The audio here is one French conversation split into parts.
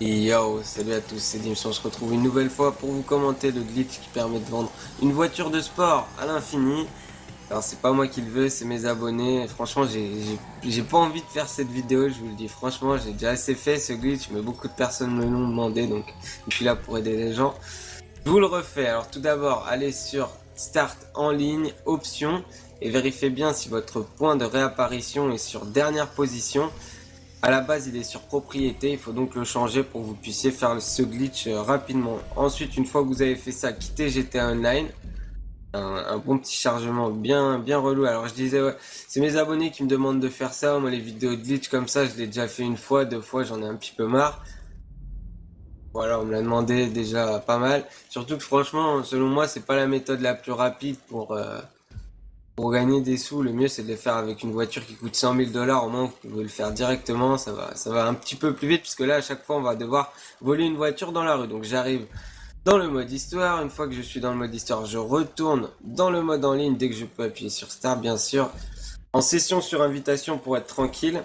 Yo, salut à tous, c'est Dims, on se retrouve une nouvelle fois pour vous commenter le glitch qui permet de vendre une voiture de sport à l'infini. Alors c'est pas moi qui le veux, c'est mes abonnés. Franchement, j'ai pas envie de faire cette vidéo, je vous le dis. Franchement, j'ai déjà assez fait ce glitch, mais beaucoup de personnes me l'ont demandé, donc je suis là pour aider les gens. Je vous le refais. Alors tout d'abord, allez sur Start en ligne, options, et vérifiez bien si votre point de réapparition est sur dernière position. À la base, il est sur propriété, il faut donc le changer pour que vous puissiez faire ce glitch rapidement. Ensuite, une fois que vous avez fait ça, quittez GTA Online. Un bon petit chargement bien relou. Alors je disais, ouais, c'est mes abonnés qui me demandent de faire ça. Moi, les vidéos de glitch comme ça, je l'ai déjà fait une fois, deux fois, j'en ai un petit peu marre. Voilà, on me l'a demandé déjà pas mal. Surtout que franchement, selon moi, c'est pas la méthode la plus rapide pour gagner des sous. Le mieux, c'est de les faire avec une voiture qui coûte 100 000 dollars. Au moins, vous pouvez le faire directement. Ça va un petit peu plus vite, puisque là, à chaque fois, on va devoir voler une voiture dans la rue. Donc, j'arrive dans le mode histoire. Une fois que je suis dans le mode histoire, je retourne dans le mode en ligne dès que je peux appuyer sur Start, bien sûr. En session sur invitation pour être tranquille.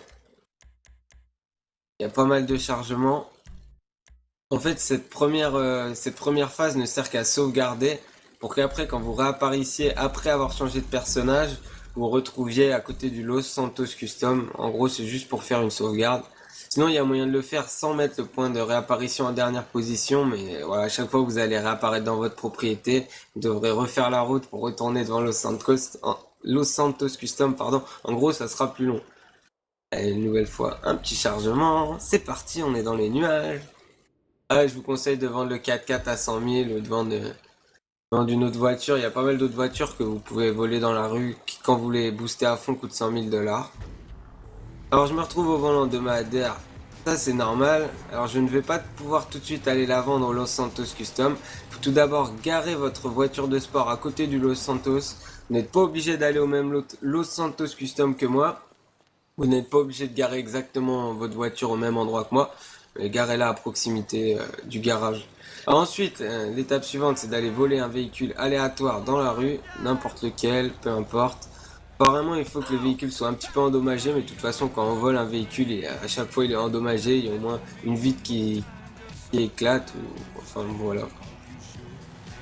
Il y a pas mal de chargements. En fait, cette première phase ne sert qu'à sauvegarder pour qu'après, quand vous réapparissiez après avoir changé de personnage, vous vous retrouviez à côté du Los Santos Custom. En gros, c'est juste pour faire une sauvegarde. Sinon, il y a moyen de le faire sans mettre le point de réapparition en dernière position, mais voilà, à chaque fois que vous allez réapparaître dans votre propriété, vous devrez refaire la route pour retourner devant Los Santos Custom, pardon. En gros, ça sera plus long. Allez, une nouvelle fois, un petit chargement. C'est parti, on est dans les nuages. Ah, je vous conseille de vendre le 4x4 à 100 000 ou de vendre une autre voiture. Il y a pas mal d'autres voitures que vous pouvez voler dans la rue qui, quand vous les boostez à fond, coûtent 100 000 dollars. Alors, je me retrouve au volant de ma ADR. Ça, c'est normal. Alors, je ne vais pas pouvoir tout de suite aller la vendre au Los Santos Custom. Il faut tout d'abord garer votre voiture de sport à côté du Los Santos. Vous n'êtes pas obligé d'aller au même Los Santos Custom que moi. Vous n'êtes pas obligé de garer exactement votre voiture au même endroit que moi, mais garez-la à proximité du garage. Alors ensuite, l'étape suivante, c'est d'aller voler un véhicule aléatoire dans la rue, n'importe lequel, peu importe. Apparemment, il faut que le véhicule soit un petit peu endommagé, mais de toute façon, quand on vole un véhicule, à chaque fois il est endommagé, il y a au moins une vitre qui éclate, ou enfin voilà.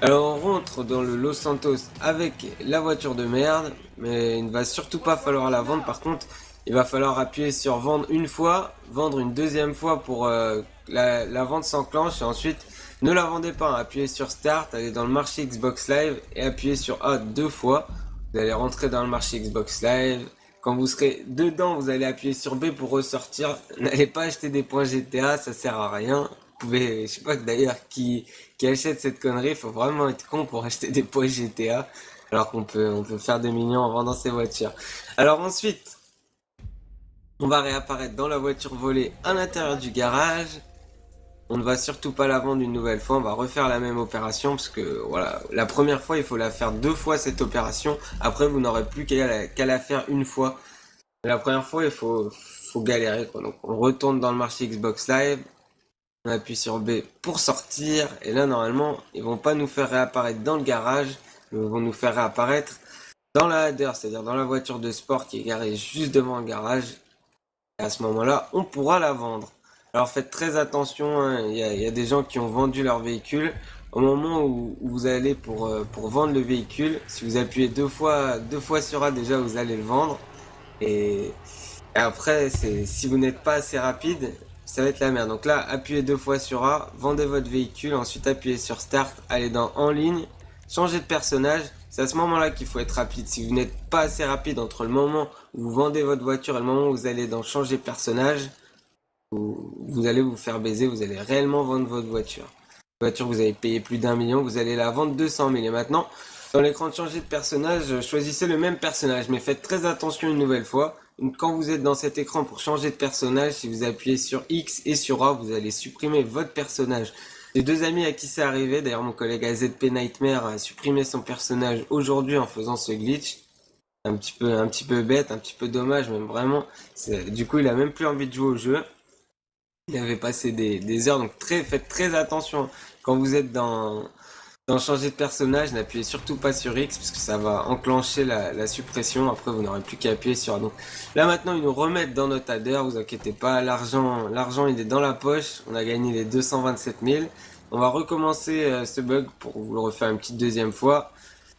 Alors on rentre dans le Los Santos avec la voiture de merde, mais il ne va surtout pas falloir la vendre. Par contre, il va falloir appuyer sur vendre une fois, vendre une deuxième fois pour la vente s'enclenche et ensuite ne la vendez pas. Appuyez sur Start, allez dans le marché Xbox Live et appuyez sur A deux fois. Vous allez rentrer dans le marché Xbox Live. Quand vous serez dedans, vous allez appuyer sur B pour ressortir. N'allez pas acheter des points GTA, ça sert à rien. Vous pouvez, je sais pas d'ailleurs qui achète cette connerie, faut vraiment être con pour acheter des points GTA, alors on peut faire des millions en vendant ses voitures. Alors ensuite, on va réapparaître dans la voiture volée à l'intérieur du garage. On ne va surtout pas la vendre une nouvelle fois, on va refaire la même opération parce que voilà, la première fois il faut la faire deux fois cette opération. Après vous n'aurez plus qu'à la faire une fois. La première fois il faut galérer quoi. Donc on retourne dans le marché Xbox Live, on appuie sur B pour sortir. Et là, normalement, ils vont pas nous faire réapparaître dans le garage. Ils vont nous faire réapparaître dans la header, c'est-à-dire dans la voiture de sport qui est garée juste devant le garage. Et à ce moment-là, on pourra la vendre. Alors faites très attention, hein. Il y a des gens qui ont vendu leur véhicule. Au moment où vous allez pour vendre le véhicule, si vous appuyez deux fois sur A, déjà vous allez le vendre. Et après, si vous n'êtes pas assez rapide, ça va être la merde. Donc là, appuyez deux fois sur A, vendez votre véhicule, ensuite appuyez sur Start, allez dans En ligne, changez de personnage. C'est à ce moment-là qu'il faut être rapide. Si vous n'êtes pas assez rapide entre le moment où vous vendez votre voiture et le moment où vous allez dans Changer de personnage, vous allez vous faire baiser, vous allez réellement vendre votre voiture. La voiture, vous avez payé plus d'1 million, vous allez la vendre 200 000. Et maintenant, dans l'écran de changer de personnage, choisissez le même personnage, mais faites très attention une nouvelle fois. Quand vous êtes dans cet écran pour changer de personnage, si vous appuyez sur X et sur A, vous allez supprimer votre personnage. J'ai deux amis à qui c'est arrivé, d'ailleurs mon collègue AZP Nightmare a supprimé son personnage aujourd'hui en faisant ce glitch. Un petit peu bête, un petit peu dommage, même vraiment. Du coup, il a même plus envie de jouer au jeu. Il avait passé des heures, donc faites très attention quand vous êtes Dans changer de personnage, n'appuyez surtout pas sur X parce que ça va enclencher la suppression. Après, vous n'aurez plus qu'à appuyer sur. Donc là maintenant, ils nous remettent dans notre adder. Vous inquiétez pas, l'argent, il est dans la poche. On a gagné les 227 000. On va recommencer ce bug pour vous le refaire une petite deuxième fois.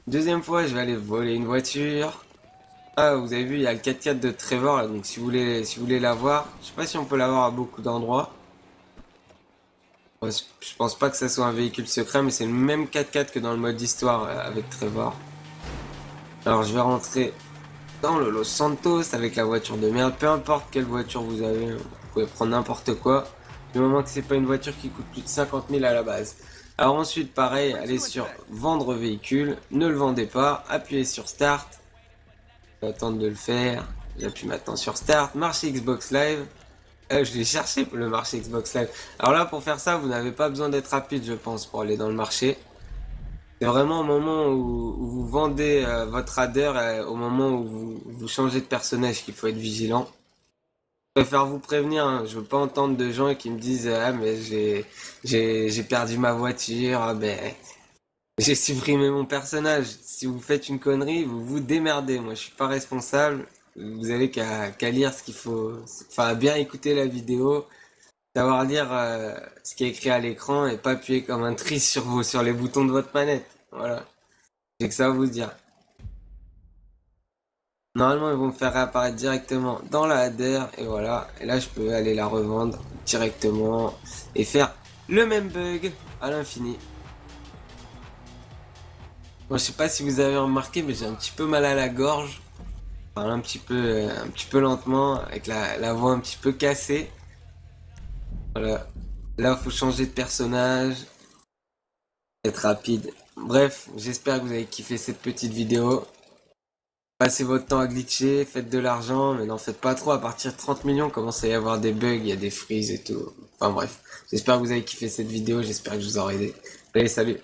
Deuxième fois, je vais aller voler une voiture. Ah, vous avez vu, il y a le 4x4 de Trevor là, donc si vous voulez l'avoir, je sais pas si on peut l'avoir à beaucoup d'endroits. Ouais, je pense pas que ça soit un véhicule secret, mais c'est le même 4x4 que dans le mode histoire avec Trevor. Alors je vais rentrer dans le Los Santos avec la voiture de merde. Peu importe quelle voiture vous avez, vous pouvez prendre n'importe quoi. Du moment que c'est pas une voiture qui coûte plus de 50 000 à la base. Alors ensuite, pareil, allez sur vendre véhicule, ne le vendez pas, appuyez sur Start. Je vais attendre de le faire. J'appuie maintenant sur Start, marché Xbox Live. Je l'ai cherché pour le marché Xbox Live. Alors là, pour faire ça, vous n'avez pas besoin d'être rapide, je pense, pour aller dans le marché. C'est vraiment au moment où vous vendez votre adder, au moment où vous changez de personnage qu'il faut être vigilant. Je préfère vous prévenir, hein, je veux pas entendre de gens qui me disent ah mais j'ai perdu ma voiture, ah, ben j'ai supprimé mon personnage. Si vous faites une connerie, vous vous démerdez. Moi, je suis pas responsable. Vous avez qu'à lire ce qu'il faut, enfin à bien écouter la vidéo, savoir lire ce qui est écrit à l'écran et pas appuyer comme un triste sur les boutons de votre manette. Voilà. J'ai que ça à vous dire. Normalement, ils vont me faire réapparaître directement dans la header et voilà. Et là, je peux aller la revendre directement et faire le même bug à l'infini. Bon, je sais pas si vous avez remarqué, mais j'ai un petit peu mal à la gorge. Je parle un petit peu lentement, avec la voix un petit peu cassée. Voilà. Là, faut changer de personnage, être rapide. Bref, j'espère que vous avez kiffé cette petite vidéo. Passez votre temps à glitcher, faites de l'argent, mais n'en faites pas trop. À partir de 30 millions, commence à y avoir des bugs, il y a des freezes et tout. Enfin bref, j'espère que vous avez kiffé cette vidéo, j'espère que je vous aurai aidé. Allez, salut!